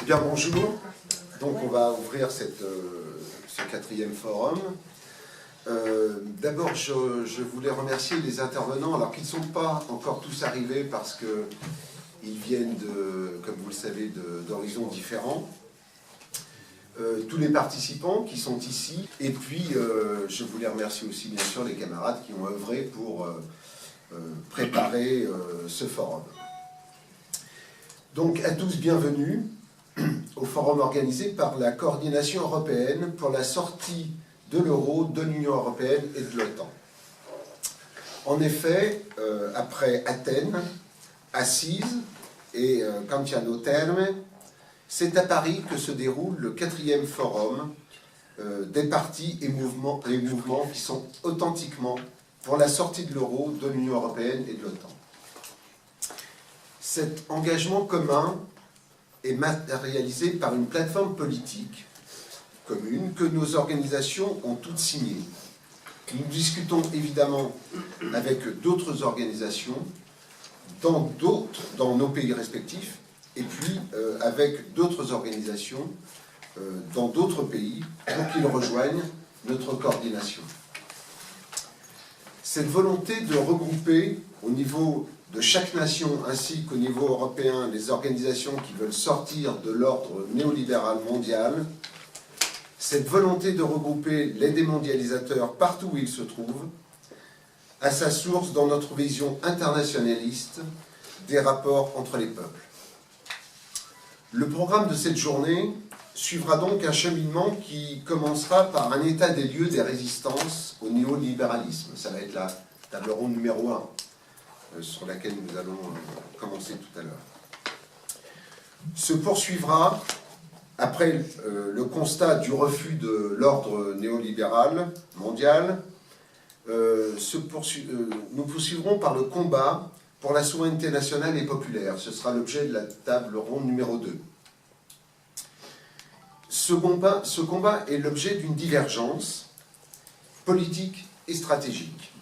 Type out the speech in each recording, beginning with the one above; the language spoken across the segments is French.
Bien, bonjour. Donc, on va ouvrir ce quatrième forum. D'abord, je voulais remercier les intervenants, alors qu'ils ne sont pas encore tous arrivés parce qu'ils viennent, comme vous le savez, d'horizons différents. Tous les participants qui sont ici. Et puis, je voulais remercier aussi, bien sûr, les camarades qui ont œuvré pour préparer ce forum. Donc, à tous, bienvenue au forum organisé par la Coordination européenne pour la sortie de l'euro, de l'Union européenne et de l'OTAN. En effet, après Athènes, Assise et Cantiano Terme, c'est à Paris que se déroule le quatrième forum des partis et mouvements qui sont authentiquement pour la sortie de l'euro, de l'Union européenne et de l'OTAN. Cet engagement commun est matérialisé par une plateforme politique commune que nos organisations ont toutes signée. Nous discutons évidemment avec d'autres organisations dans nos pays respectifs et puis avec d'autres organisations dans d'autres pays pour qu'ils rejoignent notre coordination. Cette volonté de regrouper au niveau de chaque nation ainsi qu'au niveau européen les organisations qui veulent sortir de l'ordre néolibéral mondial, cette volonté de regrouper les démondialisateurs partout où ils se trouvent, a sa source dans notre vision internationaliste des rapports entre les peuples. Le programme de cette journée suivra donc un cheminement qui commencera par un état des lieux des résistances au néolibéralisme. Ça va être la table ronde numéro 1. Sur laquelle nous allons commencer tout à l'heure. Se poursuivra, après le constat du refus de l'ordre néolibéral mondial, nous poursuivrons par le combat pour la souveraineté nationale et populaire. Ce sera l'objet de la table ronde numéro 2. Ce combat est l'objet d'une divergence politique et stratégique.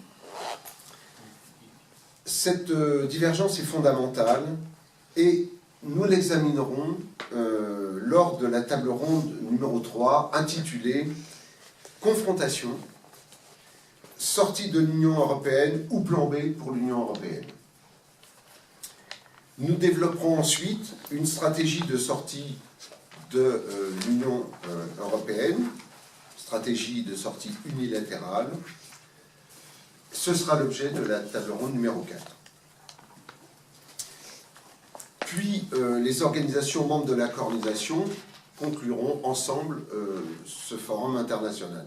Cette divergence est fondamentale et nous l'examinerons lors de la table ronde numéro 3 intitulée « Confrontation, sortie de l'Union européenne ou plan B pour l'Union européenne ». Nous développerons ensuite une stratégie de sortie de l'Union européenne, stratégie de sortie unilatérale. Ce sera l'objet de la table ronde numéro 4. Puis, les organisations membres de la coordination concluront ensemble ce forum international.